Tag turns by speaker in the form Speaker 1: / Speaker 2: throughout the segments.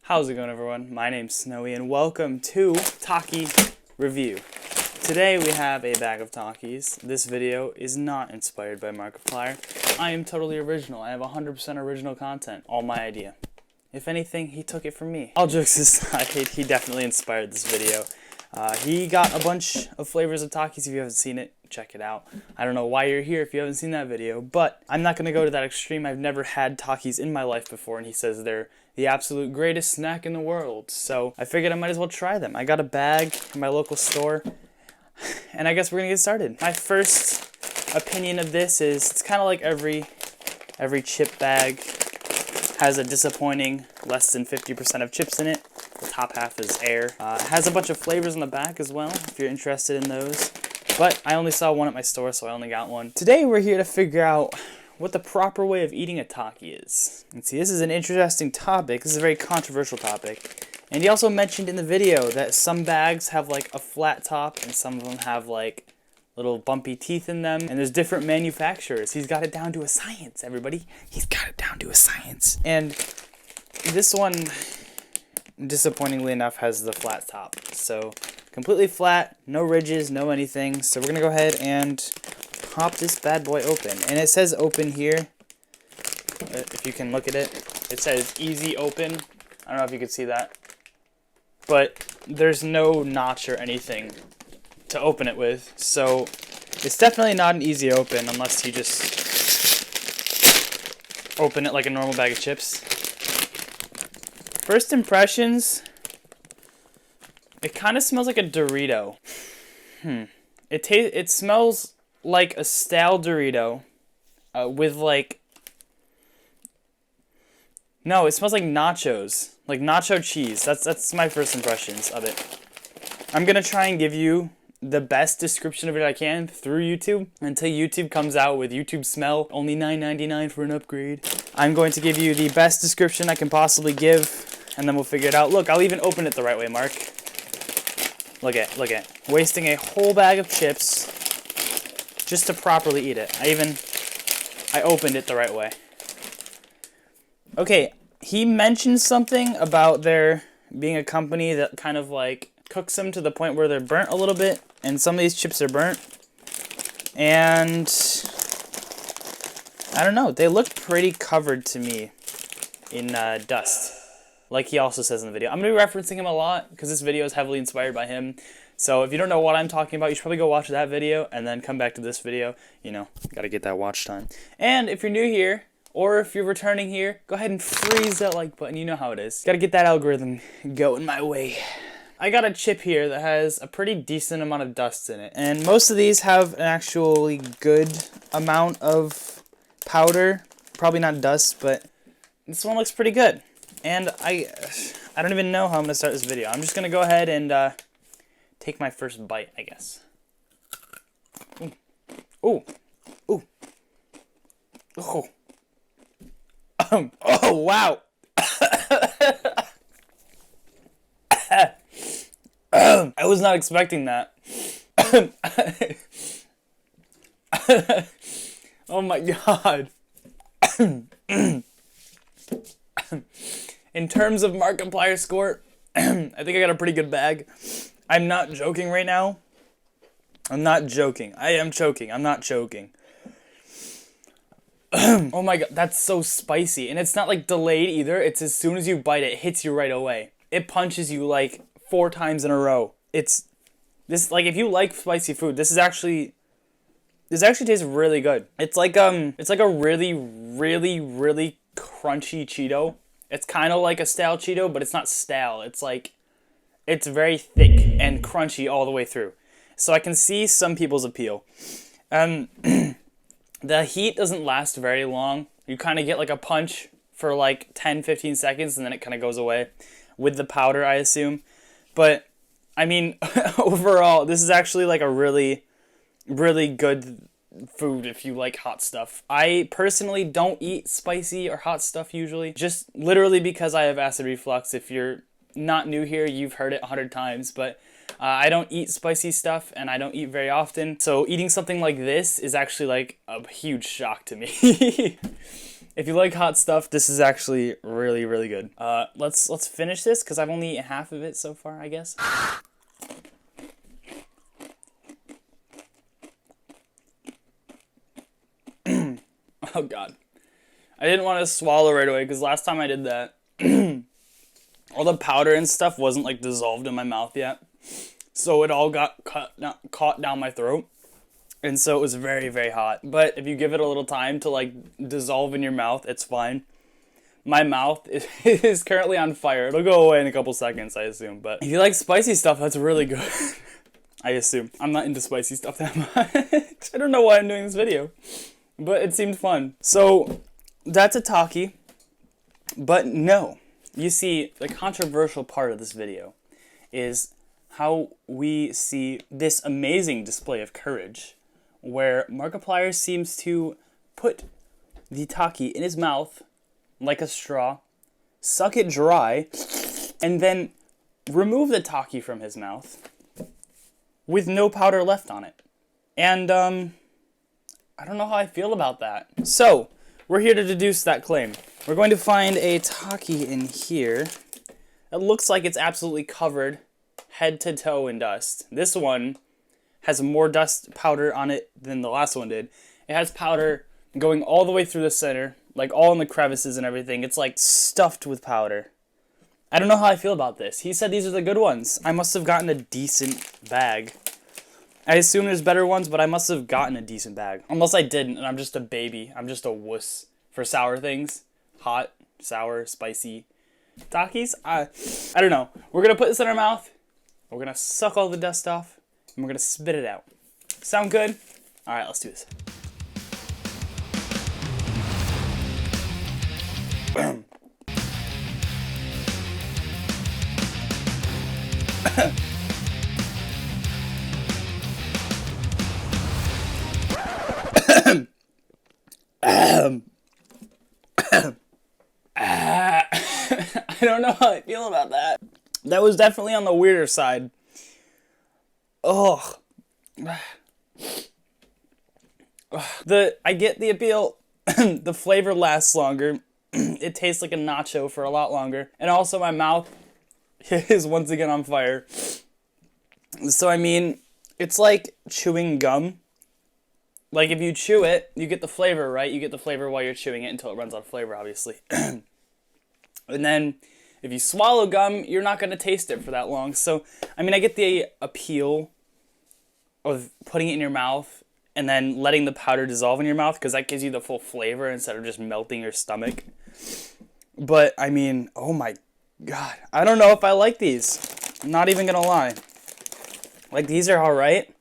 Speaker 1: How's it going, everyone? My name's Snowy and welcome to Taki Review. Today we have a bag of Takis. This video is not inspired by Markiplier. I am totally original. I have 100% original content. All my idea. If anything, he took it from me. All jokes aside, he definitely inspired this video. He got a bunch of flavors of Takis. If you haven't seen it, check it out. I don't know why you're here if you haven't seen that video, but I'm not going to go to that extreme. I've never had Takis in my life before, and he says they're the absolute greatest snack in the world. So I figured I might as well try them. I got a bag from my local store, and I guess we're going to get started. My first opinion of this is it's kind of like every chip bag has a disappointing less than 50% of chips in it. The top half is air. It has a bunch of flavors on the back as well, if you're interested in those. But I only saw one at my store, so I only got one. Today we're here to figure out what the proper way of eating a Taki is. And see, this is an interesting topic. This is a very controversial topic. And he also mentioned in the video that some bags have like a flat top and some of them have like little bumpy teeth in them. And there's different manufacturers. He's got it down to a science, everybody. He's got it down to a science. And this one, disappointingly enough, has the flat top. So completely flat, no ridges, no anything. So we're gonna go ahead and pop this bad boy open. And it says open here. If you can look at it, it says easy open. I don't know if you can see that, but there's no notch or anything to open it with. So it's definitely not an easy open unless you just open it like a normal bag of chips. First impressions, it kind of smells like a Dorito. It smells like a stale Dorito with like, no, it smells like nachos, like nacho cheese. That's my first impressions of it. I'm gonna try and give you the best description of it I can through YouTube until YouTube comes out with YouTube smell, only $9.99 for an upgrade. I'm going to give you the best description I can possibly give, and then we'll figure it out. Look, I'll even open it the right way, Mark. Look at, wasting a whole bag of chips just to properly eat it. I opened it the right way. Okay, he mentioned something about there being a company that kind of like cooks them to the point where they're burnt a little bit, and some of these chips are burnt. And I don't know, they look pretty covered to me in dust, like he also says in the video. I'm going to be referencing him a lot because this video is heavily inspired by him. So if you don't know what I'm talking about, you should probably go watch that video and then come back to this video. You know, gotta get that watch time. And if you're new here, or if you're returning here, go ahead and freeze that like button. You know how it is. Gotta get that algorithm going my way. I got a chip here that has a pretty decent amount of dust in it. And most of these have an actually good amount of powder. Probably not dust, but this one looks pretty good. And I don't even know how I'm gonna start this video. I'm just gonna go ahead and take my first bite, I guess. Ooh. Ooh. Oh. Oh, wow. I was not expecting that. Oh my god. In terms of Markiplier score, I think I got a pretty good bag. I'm not joking right now. I'm not joking. I am choking. I'm not choking. Oh my god, that's so spicy. And it's not like delayed either. It's as soon as you bite it, it hits you right away. It punches you like 4 times in a row. It's this, like, if you like spicy food, this actually tastes really good. It's like a really, really, really crunchy Cheeto. It's kind of like a stale Cheeto, but it's not stale. It's like, it's very thick and crunchy all the way through. So I can see some people's appeal. The heat doesn't last very long. You kind of get like a punch for like 10-15 seconds and then it kind of goes away with the powder, I assume. But I mean, overall, this is actually like a really, really good food if you like hot stuff. I personally don't eat spicy or hot stuff usually, just literally because I have acid reflux. If you're not new here, you've heard it 100 times, but I don't eat spicy stuff and I don't eat very often. So eating something like this is actually like a huge shock to me. If you like hot stuff, this is actually really, really good. Let's finish this because I've only eaten half of it so far, I guess. Oh God, I didn't want to swallow right away because last time I did that, all the powder and stuff wasn't like dissolved in my mouth yet, so it all got caught down my throat. And so it was very, very hot. But if you give it a little time to like dissolve in your mouth, it's fine. My mouth is currently on fire. It'll go away in a couple seconds, I assume. But if you like spicy stuff, that's really good. I assume. I'm not into spicy stuff that much. I don't know why I'm doing this video. But it seemed fun. So that's a Taki. But no. You see, the controversial part of this video is how we see this amazing display of courage, where Markiplier seems to put the Taki in his mouth like a straw, suck it dry, and then remove the Taki from his mouth with no powder left on it. And, I don't know how I feel about that. So, we're here to deduce that claim. We're going to find a Taki in here. It looks like it's absolutely covered head to toe in dust. This one has more dust powder on it than the last one did. It has powder going all the way through the center, like all in the crevices and everything. It's like stuffed with powder. I don't know how I feel about this. He said these are the good ones. I must have gotten a decent bag. I assume there's better ones, but I must have gotten a decent bag. Unless I didn't, and I'm just a baby. I'm just a wuss for sour things. Hot, sour, spicy. Takis? I don't know. We're going to put this in our mouth. We're going to suck all the dust off. And we're going to spit it out. Sound good? Alright, let's do this. I don't know how I feel about that. That was definitely on the weirder side. Ugh. I get the appeal. The flavor lasts longer. It tastes like a nacho for a lot longer. And also my mouth is once again on fire. So I mean, it's like chewing gum. Like if you chew it, you get the flavor, right? You get the flavor while you're chewing it until it runs out of flavor, obviously. And then if you swallow gum, you're not going to taste it for that long. So, I mean, I get the appeal of putting it in your mouth and then letting the powder dissolve in your mouth because that gives you the full flavor instead of just melting your stomach. But, I mean, oh my God. I don't know if I like these. I'm not even going to lie. Like, these are alright,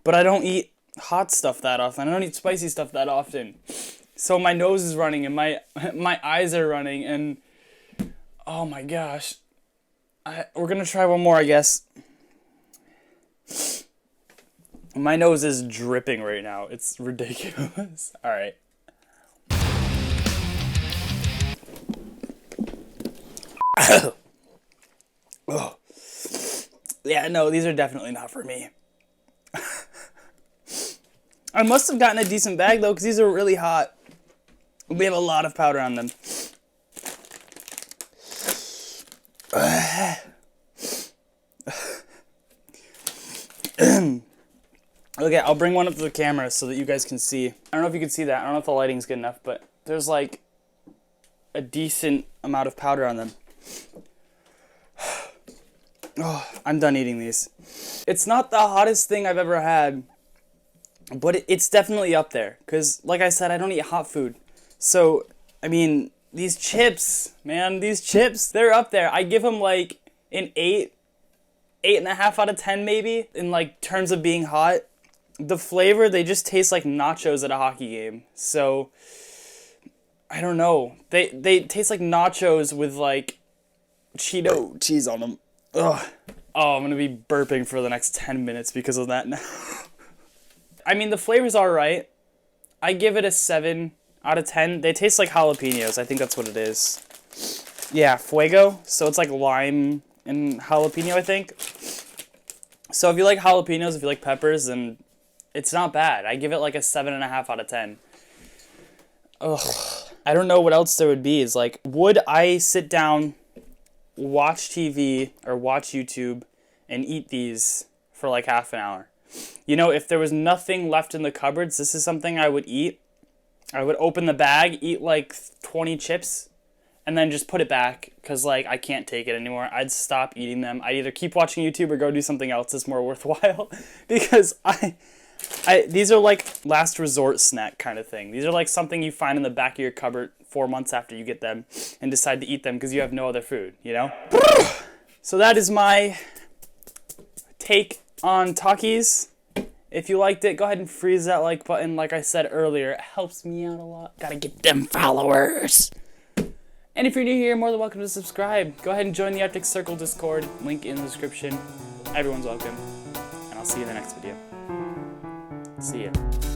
Speaker 1: but I don't eat hot stuff that often. I don't eat spicy stuff that often. So my nose is running and my eyes are running and oh my gosh. We're going to try one more, I guess. My nose is dripping right now. It's ridiculous. All right. Oh. Yeah, no, these are definitely not for me. I must have gotten a decent bag, though, because these are really hot. We have a lot of powder on them. Okay, I'll bring one up to the camera so that you guys can see. I don't know if you can see that. I don't know if the lighting's good enough, but there's like a decent amount of powder on them. Oh, I'm done eating these. It's not the hottest thing I've ever had, but it's definitely up there. Because, like I said, I don't eat hot food. So, I mean, these chips, man, they're up there. I give them like an 8.5 out of 10 maybe, in like terms of being hot. The flavor, they just taste like nachos at a hockey game. So, I don't know. They taste like nachos with like Cheeto cheese on them. Ugh. Oh, I'm going to be burping for the next 10 minutes because of that now. I mean, the flavor's alright. I give it a 7 out of 10. They taste like jalapenos. I think that's what it is. Yeah, fuego. So it's like lime and jalapeno, I think. So if you like jalapenos, if you like peppers, then it's not bad. I give it like a 7.5 out of 10. Ugh. I don't know what else there would be. Is like, would I sit down, watch TV or watch YouTube and eat these for like half an hour? You know, if there was nothing left in the cupboards, this is something I would eat. I would open the bag, eat like 20 chips, and then just put it back because, like, I can't take it anymore. I'd stop eating them. I'd either keep watching YouTube or go do something else that's more worthwhile because these are like last resort snack kind of thing. These are like something you find in the back of your cupboard 4 months after you get them and decide to eat them because you have no other food, you know? So that is my take on Takis. If you liked it, go ahead and freeze that like button. Like I said earlier, it helps me out a lot. Gotta get them followers. And if you're new here, you're more than welcome to subscribe. Go ahead and join the Arctic Circle Discord. Link in the description. Everyone's welcome. And I'll see you in the next video. See ya.